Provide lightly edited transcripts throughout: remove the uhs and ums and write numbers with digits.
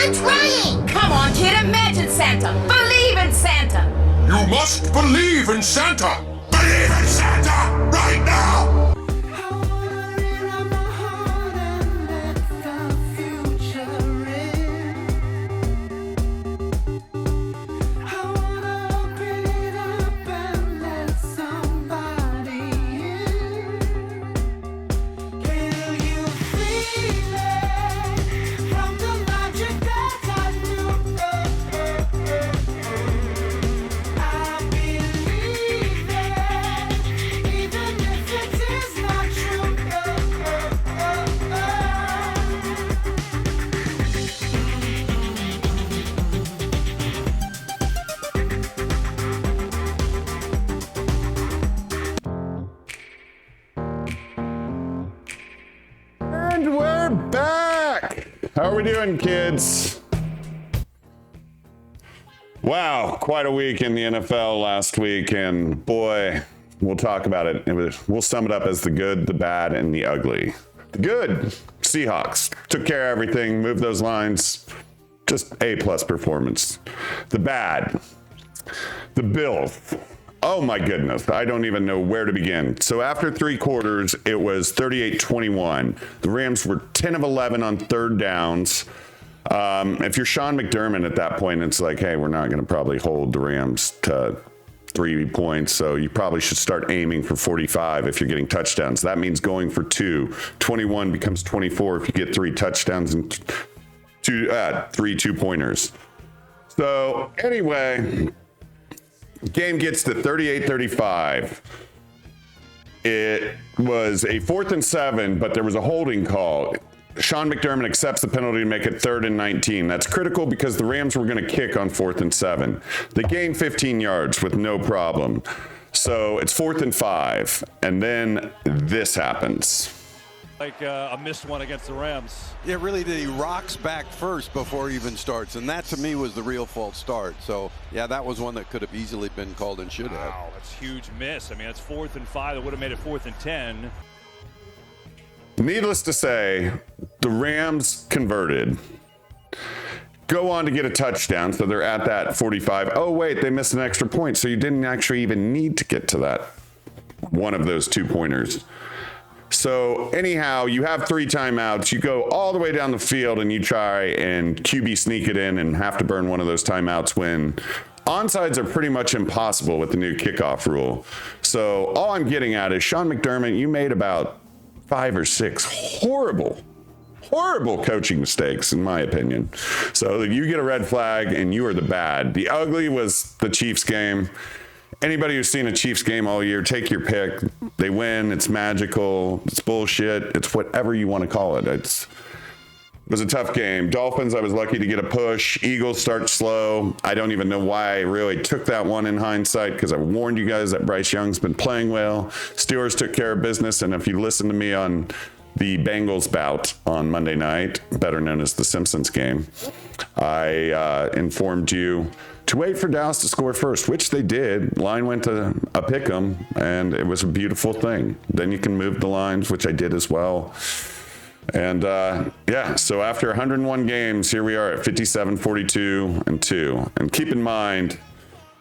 I'm trying! Come on, kid, imagine Santa! Believe in Santa! You must believe in Santa! Believe in Santa right now! And we're back! How are we doing, kids? Wow, quite a week in the NFL last week, and boy, we'll talk about it. We'll sum it up as the good, the bad, and the ugly. The good, Seahawks took care of everything, moved those lines, just A-plus performance. The bad, the Bills. Oh my goodness, I don't even know where to begin. So after three quarters, it was 38-21. The Rams were 10 of 11 on third downs. If you're Sean McDermott at that point, it's like, hey, we're not going to probably hold the Rams to 3 points, so you probably should start aiming for 45 if you're getting touchdowns. That means going for 2. 21 becomes 24 if you get 3 touchdowns and 3 two-pointers. So anyway, game gets to 38-35. It was a 4th and 7, but there was a holding call. Sean McDermott accepts the penalty to make it 3rd and 19. That's critical because the Rams were going to kick on 4th and 7. They gained 15 yards with no problem. So it's 4th and 5, and then this happens. Like a missed one against the Rams. Yeah, really did. He rocks back first before he even starts, and that to me was the real false start. So, yeah, that was one that could have easily been called and should have. Wow, that's a huge miss. I mean, that's 4th and 5. That would have made it 4th and 10. Needless to say, the Rams converted. Go on to get a touchdown, so they're at that 45. Oh, wait, they missed an extra point, so you didn't actually even need to get to that one of those 2-pointers. So anyhow, you have 3 timeouts. You go all the way down the field and you try and QB sneak it in and have to burn one of those timeouts when onside are pretty much impossible with the new kickoff rule. So all I'm getting at is, Sean McDermott, you made about 5 or 6 horrible coaching mistakes, in my opinion. So you get a red flag and you are the bad. The ugly was the Chiefs game. Anybody who's seen a Chiefs game all year, take your pick. They win. It's magical. It's bullshit. It's whatever you want to call it. It was a tough game. Dolphins, I was lucky to get a push. Eagles start slow. I don't even know why I really took that one in hindsight, because I warned you guys that Bryce Young's been playing well. Steelers took care of business. And if you listen to me on the Bengals bout on Monday night, better known as the Simpsons game, I informed you to wait for Dallas to score first, which they did. Line went to a pick 'em, and it was a beautiful thing. Then you can move the lines, which I did as well. And yeah, so after 101 games, here we are at 57-42-2. And keep in mind,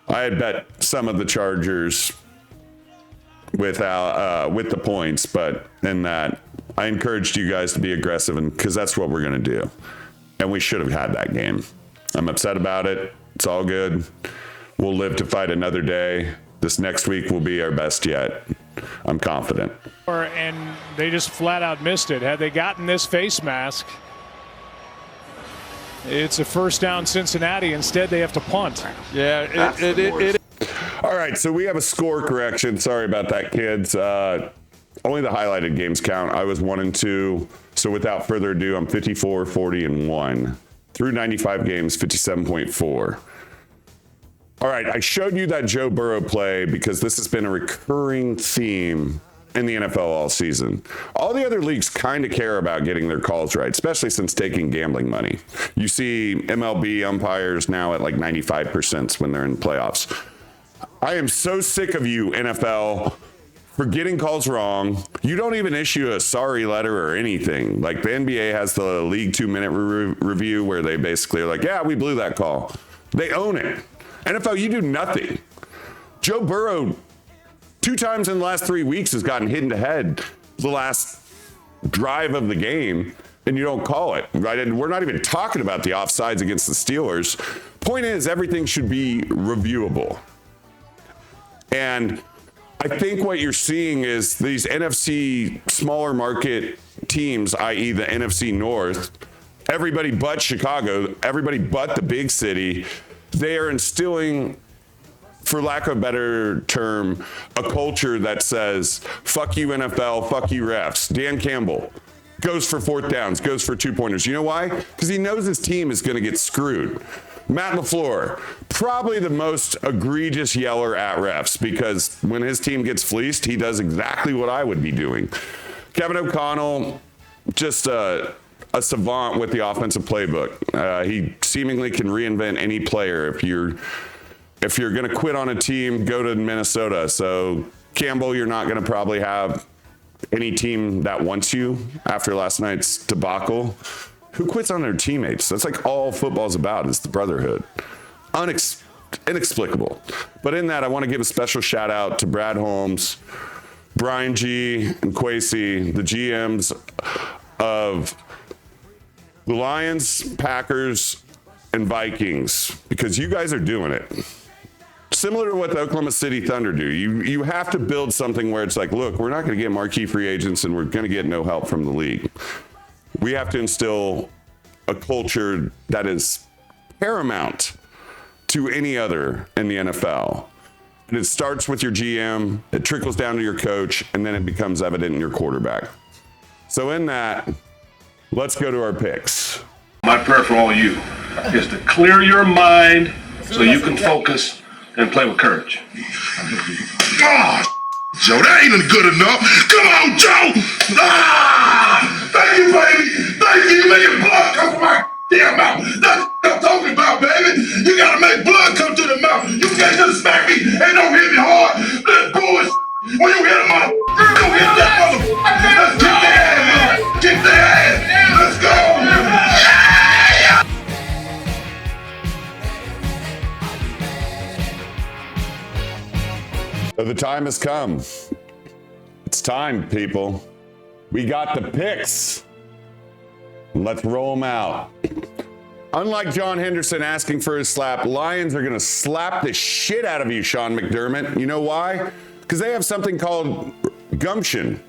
I had bet some of the Chargers with the points, but in that, I encouraged you guys to be aggressive, and because that's what we're going to do. And we should have had that game. I'm upset about it. It's all good. We'll live to fight another day. This next week will be our best yet. I'm confident. And they just flat out missed it. Had they gotten this face mask, it's a first down Cincinnati. Instead, they have to punt. Yeah, it All right, so we have a score correction. Sorry about that, kids. Only the highlighted games count. I was 1-2. So without further ado, I'm 54-40-1. Through 95 games, 57.4. All right, I showed you that Joe Burrow play because this has been a recurring theme in the NFL all season. All the other leagues kind of care about getting their calls right, especially since taking gambling money. You see MLB umpires now at like 95% when they're in playoffs. I am so sick of you, NFL, for getting calls wrong. You don't even issue a sorry letter or anything. Like the NBA has the League 2-minute review where they basically are like, yeah, we blew that call. They own it. NFL, you do nothing. Joe Burrow, 2 times in the last 3 weeks, has gotten hit in the head the last drive of the game, and you don't call it, right? And we're not even talking about the offsides against the Steelers. Point is, everything should be reviewable. And I think what you're seeing is these NFC smaller market teams, i.e. the NFC North, everybody but Chicago, everybody but the big city, they are instilling, for lack of a better term, a culture that says, fuck you NFL, fuck you refs. Dan Campbell goes for 4th downs, goes for 2-pointers. You know why? Because he knows his team is going to get screwed. Matt LaFleur, probably the most egregious yeller at refs, because when his team gets fleeced, he does exactly what I would be doing. Kevin O'Connell, just a savant with the offensive playbook. He seemingly can reinvent any player. If you're going to quit on a team, go to Minnesota. So Campbell, you're not going to probably have any team that wants you after last night's debacle. Who quits on their teammates? That's like all football's about, is the brotherhood. Inexplicable. But in that, I want to give a special shout out to Brad Holmes, Brian G, and Kwesi, the GMs of the Lions, Packers, and Vikings, because you guys are doing it. Similar to what the Oklahoma City Thunder do. You have to build something where it's like, look, we're not going to get marquee free agents and we're going to get no help from the league. We have to instill a culture that is paramount to any other in the NFL. And it starts with your GM, it trickles down to your coach, and then it becomes evident in your quarterback. So in that, let's go to our picks. My prayer for all of you is to clear your mind so you can focus and play with courage. God, Joe, that ain't good enough. Come on, Joe. Thank you, baby. Thank you. You making blood come from my damn mouth. That's what I'm talking about, baby. You gotta make blood come to the mouth. You can't just smack me and don't hit me hard. That bullshit. When you hit a mother, you hit that mother. Let's kick their ass, man. Kick their ass. Let's go. So the time has come. It's time, people. We got the picks. Let's roll them out. Unlike John Henderson asking for his slap, Lions are going to slap the shit out of you, Sean McDermott. You know why? Because they have something called gumption.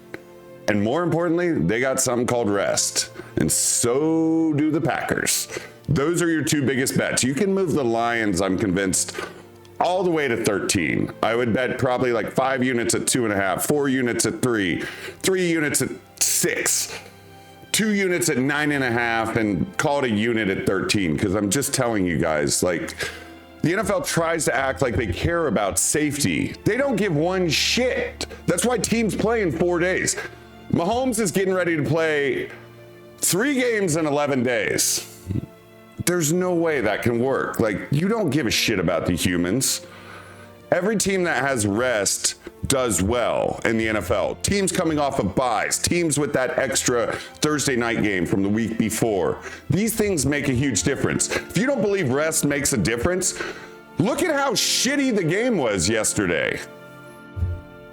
And more importantly, they got something called rest. And so do the Packers. Those are your 2 biggest bets. You can move the Lions, I'm convinced, all the way to 13. I would bet probably like 5 units at 2.5, 4 units at 3, 3 units at 6, 2 units at 9.5, and call it a unit at 13. Because I'm just telling you guys, like, the NFL tries to act like they care about safety. They don't give one shit. That's why teams play in 4 days. Mahomes is getting ready to play 3 games in 11 days. There's no way that can work. Like, you don't give a shit about the humans. Every team that has rest does well in the NFL. Teams coming off of buys, teams with that extra Thursday night game from the week before. These things make a huge difference. If you don't believe rest makes a difference, look at how shitty the game was yesterday.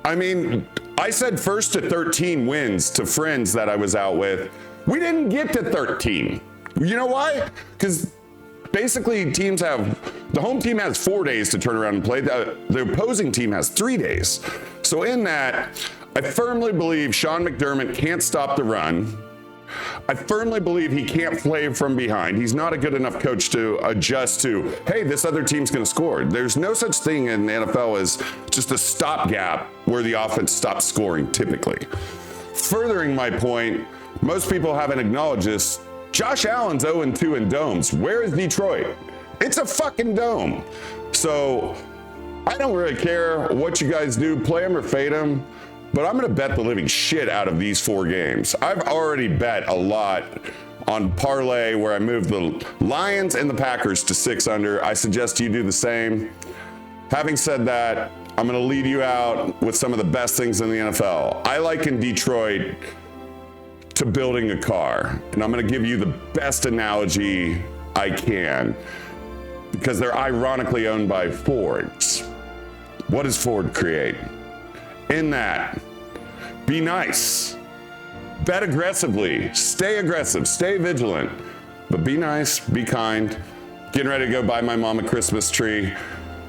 I mean, I said 1st to 13 wins to friends that I was out with. We didn't get to 13. You know why? Because basically the home team has 4 days to turn around and play. The opposing team has 3 days. So in that, I firmly believe Sean McDermott can't stop the run. I firmly believe he can't play from behind. He's not a good enough coach to adjust to, hey, this other team's going to score. There's no such thing in the NFL as just a stopgap where the offense stops scoring typically. Furthering my point, most people haven't acknowledged this. Josh Allen's 0-2 in domes. Where is Detroit? It's a fucking dome. So I don't really care what you guys do, play them or fade them, but I'm going to bet the living shit out of these 4 games. I've already bet a lot on parlay where I moved the Lions and the Packers to 6 under. I suggest you do the same. Having said that, I'm going to lead you out with some of the best things in the NFL. I liken Detroit to building a car, and I'm going to give you the best analogy I can because they're ironically owned by Fords. What does Ford create? In that, be nice, bet aggressively, stay aggressive, stay vigilant, but be nice, be kind. Getting ready to go buy my mom a Christmas tree.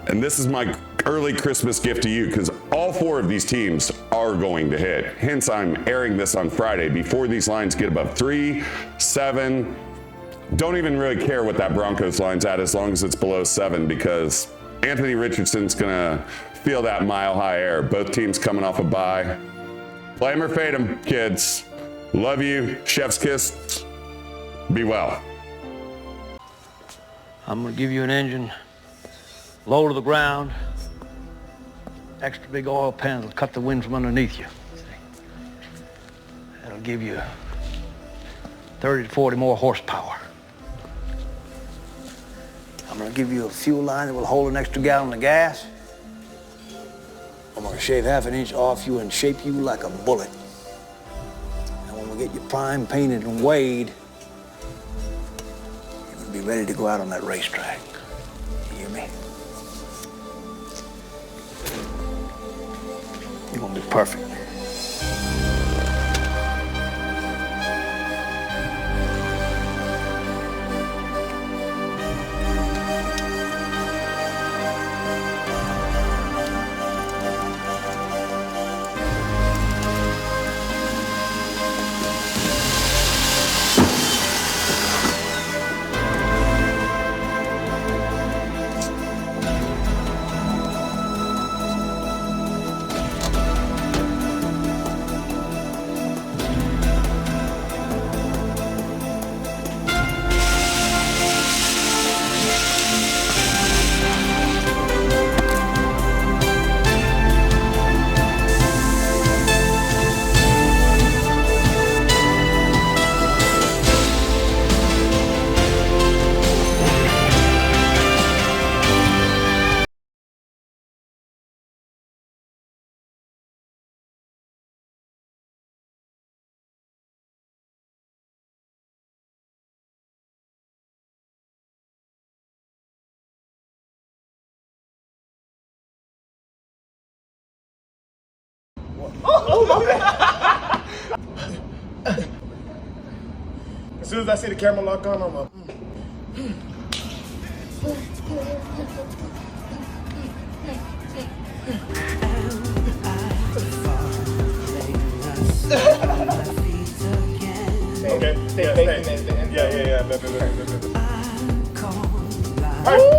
And this is my early Christmas gift to you because all 4 of these teams are going to hit. Hence, I'm airing this on Friday before these lines get above 3, 7. Don't even really care what that Broncos line's at as long as it's below 7 because Anthony Richardson's going to feel that mile-high air. Both teams coming off a bye. Play 'em or fade 'em, kids. Love you. Chef's kiss. Be well. I'm gonna give you an engine, low to the ground, extra big oil pan that'll cut the wind from underneath you. That'll give you 30 to 40 more horsepower. I'm gonna give you a fuel line that will hold an extra gallon of gas. I'm gonna shave half an inch off you and shape you like a bullet. And when we get you primed, painted, and weighed, you're gonna be ready to go out on that racetrack. You hear me? You're gonna be perfect. As soon as I see the camera lock on, I'm up. Okay. Yeah.